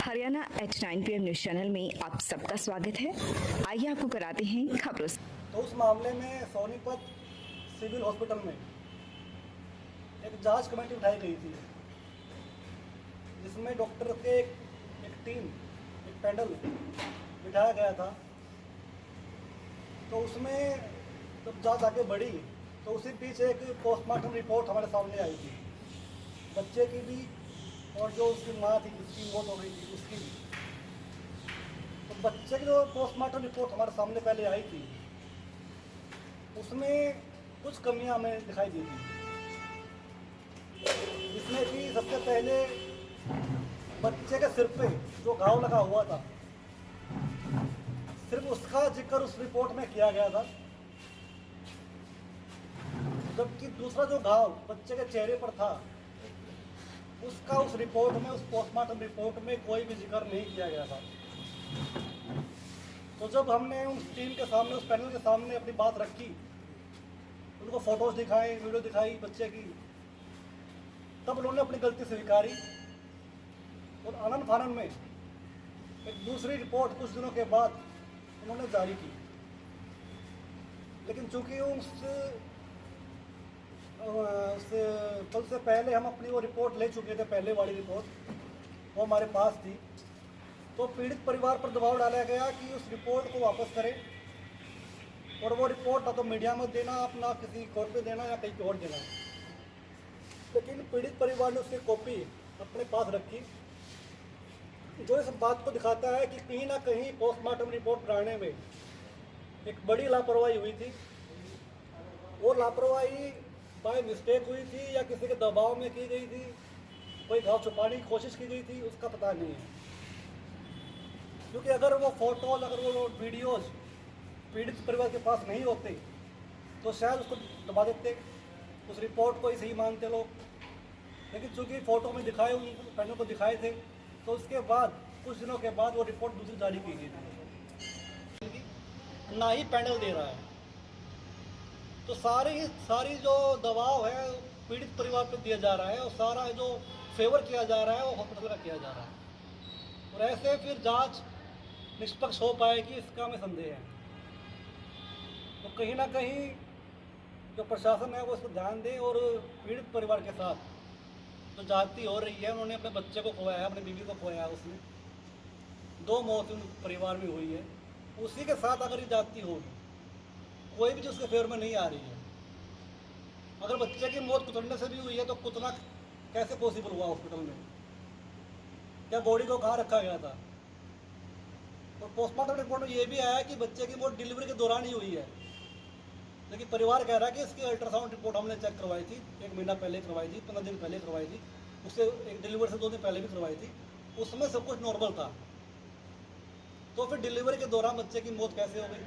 Haryana H9 PM news channel में आप सबका स्वागत है। आइए आपको कराते हैं खबरों से। तो उस मामले में सोनीपत सिविल हॉस्पिटल में एक जांच कमेटी उठाई गई थी, जिसमें डॉक्टर के एक टीम, एक पैनल बिठाया गया था। तो उसमें जब जांच आगे बढ़ी तो उसी बीच एक पोस्टमार्टम रिपोर्ट हमारे सामने आई थी, बच्चे की भी और जो उसकी माँ थी जिसकी मौत हो गई थी उसकी भी। तो बच्चे की जो पोस्टमार्टम रिपोर्ट हमारे सामने पहले आई थी, उसमें कुछ कमियां हमें दिखाई दी थी, जिसमें कि सबसे पहले बच्चे के सिर पे जो घाव लगा हुआ था, सिर्फ उसका जिक्र उस रिपोर्ट में किया गया था, जबकि दूसरा जो घाव बच्चे के चेहरे पर था उसका उस रिपोर्ट में, उस पोस्टमार्टम रिपोर्ट में कोई भी जिक्र नहीं किया गया था। तो जब हमने उस टीम के सामने, उस पैनल के सामने अपनी बात रखी, उनको फोटोज दिखाए, वीडियो दिखाई बच्चे की, तब उन्होंने अपनी गलती स्वीकारी और आनन फानन में एक दूसरी रिपोर्ट कुछ दिनों के बाद उन्होंने जारी की। लेकिन चूंकि उससे कल से पहले हम अपनी वो रिपोर्ट ले चुके थे, पहले वाली रिपोर्ट वो हमारे पास थी, तो पीड़ित परिवार पर दबाव डाला गया कि उस रिपोर्ट को वापस करें और वो रिपोर्ट ना तो मीडिया में देना, अपना किसी कोर्ट में देना या कहीं और देना। लेकिन पीड़ित परिवार ने उसकी कॉपी अपने पास रखी, जो इस बात को दिखाता है कि कहीं ना कहीं पोस्टमार्टम रिपोर्ट बनाने में एक बड़ी लापरवाही हुई थी, और लापरवाही बाय मिस्टेक हुई थी या किसी के दबाव में की गई थी, कोई घाव छुपाने की कोशिश की गई थी, उसका पता नहीं है। क्योंकि अगर वो फोटोज, अगर वो वीडियोज पीड़ित परिवार के पास नहीं होते तो शायद उसको दबा देते, उस रिपोर्ट को ही सही मानते लोग। लेकिन चूंकि फ़ोटो में दिखाए, उन पैनल को दिखाए थे, तो उसके बाद कुछ दिनों के बाद वो रिपोर्ट दूसरी जारी की गई थी, ना ही पैनल दे रहा है। तो सारी जो दबाव है पीड़ित परिवार पर दिया जा रहा है, और सारा जो फेवर किया जा रहा है वो हॉस्पिटल का किया जा रहा है, और ऐसे फिर जांच निष्पक्ष हो पाएगी, इसका हमें संदेह है। तो कहीं ना कहीं जो प्रशासन है वो इसको ध्यान दे, और पीड़ित परिवार के साथ जो जाति हो रही है, उन्होंने अपने बच्चे को खोया है, अपनी बीवी को खोया है, उसमें 2 मौत उन परिवार में हुई है, उसी के साथ अगर ये जाति होगी, कोई भी जो उसके फेवर में नहीं आ रही है। अगर बच्चे की मौत कुचलने से भी हुई है तो कुचलना कैसे पॉसिबल हुआ हॉस्पिटल में? क्या बॉडी को कहाँ रखा गया था? और पोस्टमार्टम रिपोर्ट में ये भी आया कि बच्चे की मौत डिलीवरी के दौरान ही हुई है, लेकिन परिवार कह रहा है कि इसकी अल्ट्रासाउंड रिपोर्ट हमने चेक करवाई थी, 1 महीना पहले करवाई थी, 15 दिन पहले करवाई थी, उससे एक डिलीवरी से 2 दिन पहले भी करवाई थी, उसमें सब कुछ नॉर्मल था। तो फिर डिलीवरी के दौरान बच्चे की मौत कैसे हो गई?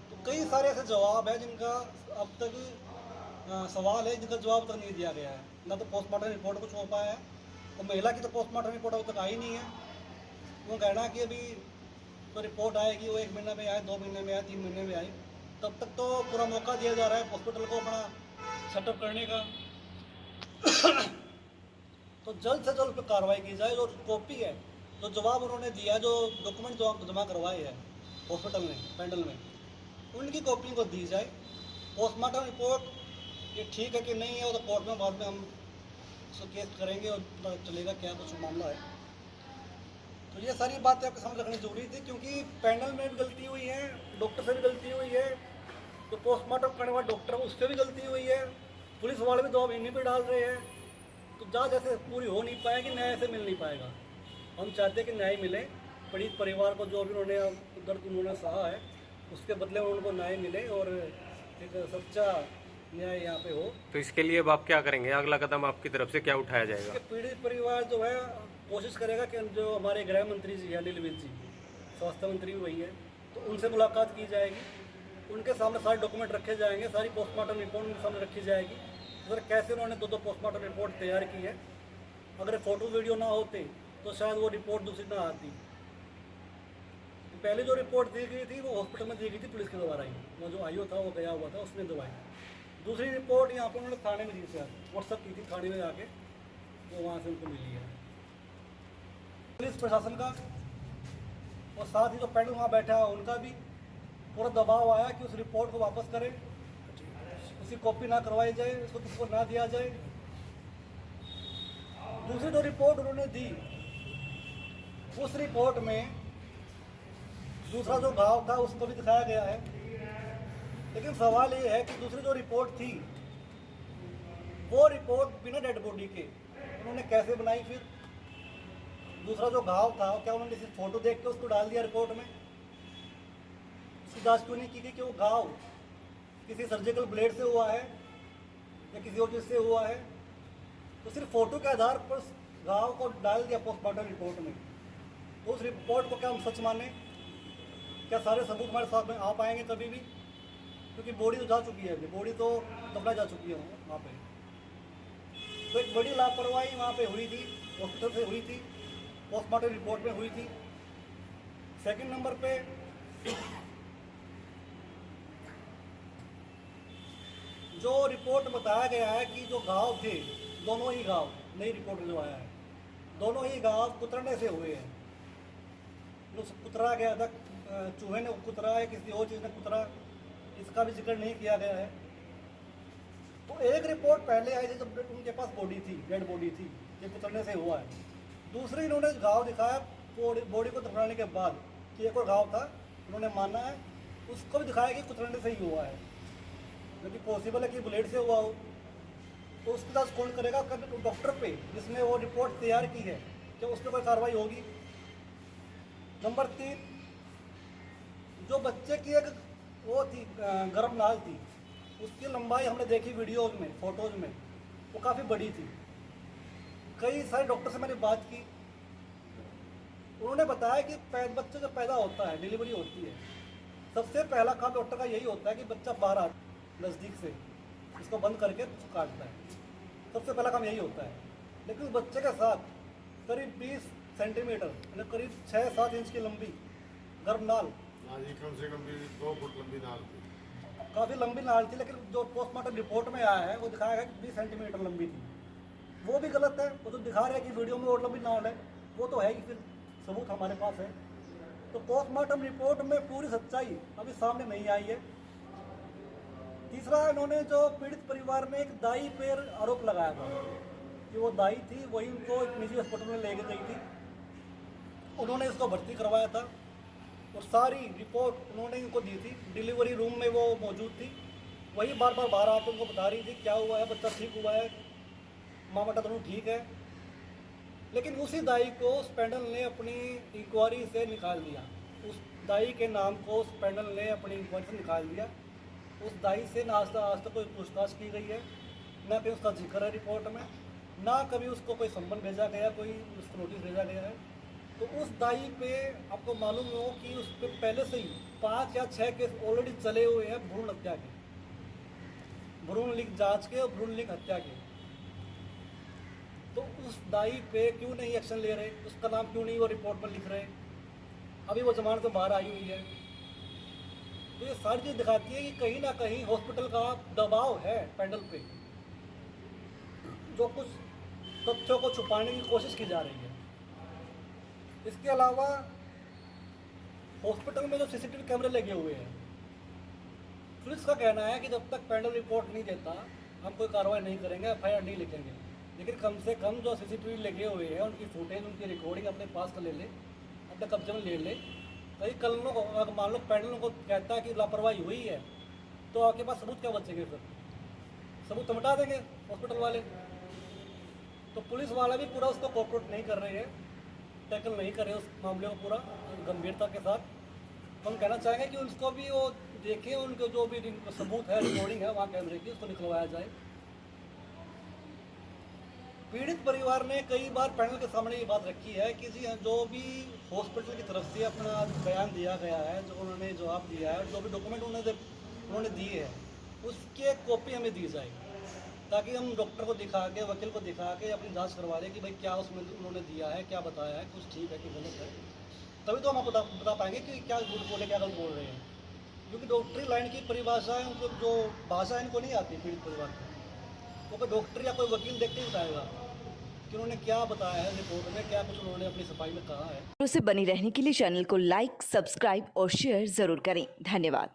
तो कई सारे ऐसे जवाब है जिनका अब तक सवाल है, जिनका जवाब तक नहीं दिया गया है। ना तो पोस्टमार्टम रिपोर्ट कुछ हो पाया है, और महिला की तो पोस्टमार्टम रिपोर्ट अब तक आई नहीं है। वो कहना है कि अभी तो रिपोर्ट आएगी, वो 1 महीने में आए, 2 महीने में आए, 3 महीने में आई, तब तक तो पूरा मौका दिया जा रहा है हॉस्पिटल को अपना सेटअप करने का। तो जल्द से जल्द पर कार्रवाई की जाए। जो कॉपी है, जो जवाब उन्होंने दिया, जो डॉक्यूमेंट जो जमा करवाए हैं हॉस्पिटल में, पैनल में, उनकी कॉपी को दी जाए। पोस्टमार्टम रिपोर्ट ये ठीक है कि नहीं है, वो तो कोर्ट में बाद में हम उसको केस करेंगे और पता चलेगा क्या कुछ मामला है। तो ये सारी बातें आपके सामने रखनी जरूरी थी, क्योंकि पैनल में भी गलती हुई है, डॉक्टर से भी गलती हुई है, तो पोस्टमार्टम करने वाले डॉक्टर उससे भी गलती हुई है, पुलिस वाले भी दबाव इन्हीं पर डाल रहे हैं। तो जांच ऐसे पूरी हो नहीं पाएगी, न्याय ऐसे मिल नहीं पाएगा। हम चाहते हैं कि न्याय मिले पीड़ित परिवार को, जो भी उन्होंने दर्द उन्होंने सहा है उसके बदले में उनको न्याय मिले और एक सच्चा न्याय यहाँ पे हो। तो इसके लिए अब आप क्या करेंगे? अगला कदम आपकी तरफ से क्या उठाया जाएगा? पीड़ित परिवार जो है कोशिश करेगा कि जो हमारे गृह मंत्री जी है, अनिल विज जी, स्वास्थ्य मंत्री भी वही है, तो उनसे मुलाकात की जाएगी, उनके सामने सारे डॉक्यूमेंट रखे जाएंगे, सारी पोस्टमार्टम रिपोर्ट उनके सामने रखी जाएगी, अगर कैसे उन्होंने 2 पोस्टमार्टम रिपोर्ट तैयार की है। अगर फ़ोटो वीडियो ना होते तो शायद वो रिपोर्ट दूसरी ना आती। पहले जो रिपोर्ट दी गई थी वो हॉस्पिटल में दी गई थी पुलिस के द्वारा ही, वो जो आईओ था वो गया हुआ था, उसने दवाई। दूसरी रिपोर्ट यहाँ पर उन्होंने थाने में दी, शायद व्हाट्सअप की थी थाने में जाके, वो वहाँ से उनको मिली है। पुलिस प्रशासन का और साथ ही जो पैनल वहाँ बैठा है उनका भी पूरा दबाव आया कि उस रिपोर्ट को वापस करें, उसकी कॉपी ना करवाई जाए, उसको किसी को ना दिया जाए। दूसरी जो रिपोर्ट उन्होंने दी, उस रिपोर्ट में दूसरा जो घाव था उसको भी दिखाया गया है। लेकिन सवाल ये है कि दूसरी जो रिपोर्ट थी वो रिपोर्ट बिना डेड बॉडी के उन्होंने कैसे बनाई? फिर दूसरा जो घाव था क्या उन्होंने सिर्फ फोटो देख के उसको डाल दिया रिपोर्ट में? उसकी जांच क्यों नहीं की गई कि वो घाव किसी सर्जिकल ब्लेड से हुआ है या किसी और चीज़ से हुआ है? तो सिर्फ फोटो के आधार पर घाव को डाल दिया पोस्टमार्टम रिपोर्ट में। तो उस रिपोर्ट को क्या हम सच माने? क्या सारे सबूत हमारे साथ में आ पाएंगे कभी भी? क्योंकि बॉडी तो जा चुकी है, बॉडी तो दफनाई जा चुकी है वहाँ पे। तो एक बड़ी लापरवाही वहाँ पे हुई थी, हॉस्पिटल से हुई थी, पोस्टमार्टम रिपोर्ट में हुई थी। सेकंड नंबर पे जो रिपोर्ट बताया गया है कि जो घाव थे, दोनों ही घाव, नई रिपोर्ट में जो आया है, दोनों ही घाव कुतरने से हुए हैं। जो कुतरा गया था, चूहे ने कुतरा है, किसी और चीज़ ने कुतरा, इसका भी जिक्र नहीं किया गया है। तो एक रिपोर्ट पहले आई थी जब उनके पास बॉडी थी, डेड बॉडी थी, ये कुतरने से हुआ है। दूसरी इन्होंने घाव दिखाया बॉडी को दफनाने के बाद कि एक और घाव था, उन्होंने माना है, उसको भी दिखाया कि कुतरने से ही हुआ है, क्योंकि पॉसिबल है कि ब्लेड से हुआ हो। तो उसके साथ कौन करेगा? डॉक्टर पे जिसने वो रिपोर्ट तैयार की है, क्या उस पर कोई कार्रवाई होगी? नंबर 3, जो बच्चे की एक वो थी गर्भनाल थी, उसकी लंबाई हमने देखी वीडियोज में, फोटोज में, वो काफ़ी बड़ी थी। कई सारे डॉक्टर से मैंने बात की, उन्होंने बताया कि बच्चा जब पैदा होता है, डिलीवरी होती है, सबसे पहला काम डॉक्टर का यही होता है कि बच्चा बाहर आता है नज़दीक से, इसको बंद करके उसको काटता है, सबसे पहला काम यही होता है। लेकिन उस बच्चे के साथ करीब 20 सेंटीमीटर यानी करीब 6-7 इंच की लंबी गर्भनाल, कम से कम भी 2 फुट लंबी नाल थी, काफ़ी लंबी नाल थी। लेकिन जो पोस्टमार्टम रिपोर्ट में आया है वो दिखाया गया कि 20 सेंटीमीटर लंबी थी। वो भी गलत है। वो तो दिखा रहे हैं कि वीडियो में और लंबी नाल है, वो तो है ही, फिर सबूत हमारे पास है। तो पोस्टमार्टम रिपोर्ट में पूरी सच्चाई अभी सामने नहीं आई है। तीसरा, इन्होंने जो पीड़ित परिवार ने एक दाई पर आरोप लगाया था कि वो दाई थी, वही उनको एक निजी हॉस्पिटल में ले गई थी, उन्होंने इसको भर्ती करवाया था और सारी रिपोर्ट उन्होंने इनको दी थी। डिलीवरी रूम में वो मौजूद थी, वही बार बार बाहर आकर उनको बता रही थी क्या हुआ है, बच्चा ठीक हुआ है, माँ बेटा दोनों ठीक है। लेकिन उसी दाई को उस पैनल ने अपनी इंक्वायरी से निकाल दिया, उस दाई के नाम को उस पैनल ने अपनी इंक्वायरी से निकाल दिया। उस दाई से ना आज तक कोई पूछताछ की गई है, ना कहीं उसका जिक्र है रिपोर्ट में, ना कभी उसको कोई सम्मन भेजा गया, कोई उसको नोटिस भेजा गया है। तो उस दाई पे आपको मालूम हो कि उस पर पहले से ही 5 या 6 केस ऑलरेडी चले हुए हैं भ्रूण हत्या के, भ्रूण लिंग जांच के और भ्रूण लिंग हत्या के। तो उस दाई पे क्यों नहीं एक्शन ले रहे? उसका नाम क्यों नहीं वो रिपोर्ट में लिख रहे? अभी वो जमानत से बाहर आई हुई है। तो ये सारी चीज़ दिखाती है कि कहीं ना कहीं हॉस्पिटल का दबाव है पैनल पे, जो कुछ तथ्यों को छुपाने की कोशिश की जा रही है। इसके अलावा हॉस्पिटल में जो सीसीटीवी कैमरे लगे हुए हैं, पुलिस का कहना है कि जब तक पैनल रिपोर्ट नहीं देता हम कोई कार्रवाई नहीं करेंगे, एफआईआर नहीं लिखेंगे। लेकिन कम से कम जो सीसीटीवी लगे हुए हैं उनकी फुटेज, उनकी रिकॉर्डिंग अपने पास कर ले, अपने कब्जे में ले ले। कहीं कल को मान लो पैनल को कहता है कि लापरवाही हुई है, तो आपके पास सबूत क्या बचेंगे? फिर सबूत मिटा देंगे हॉस्पिटल वाले। तो पुलिस वाला भी पूरा उसको कोऑपरेट नहीं कर रहे हैं, टैकल नहीं कर रहे उस मामले को पूरा गंभीरता के साथ। हम कहना चाहेंगे कि उसको भी वो देखें, उनके जो भी सबूत है, रिकॉर्डिंग है वहाँ कैमरे की, उसको निकलवाया जाए। पीड़ित परिवार ने कई बार पैनल के सामने ये बात रखी है कि जी जो भी हॉस्पिटल की तरफ से अपना बयान दिया गया है, जो उन्होंने जवाब दिया है, जो भी डॉक्यूमेंट उन्होंने दिए हैं, उसकी एक कॉपी हमें दी जाए, ताकि हम डॉक्टर को दिखा के, वकील को दिखा के अपनी जांच करवा लें कि भाई क्या उसमें उन्होंने दिया है, क्या बताया है, कुछ ठीक है कि गलत है। तभी तो हम आपको बता पाएंगे कि क्या झूठ बोले, क्या गलत बोल रहे हैं। क्योंकि डॉक्टरी लाइन की परिभाषा है, उनको जो भाषा इनको नहीं आती पीड़ित परिवार को, वो कोई डॉक्टर या कोई वकील देख के बताएगा। कि उन्होंने क्या बताया है रिपोर्ट में, क्या कुछ उन्होंने अपनी सफाई में कहा है। उसे बनी रहने के लिए चैनल को लाइक, सब्सक्राइब और शेयर जरूर करें। धन्यवाद।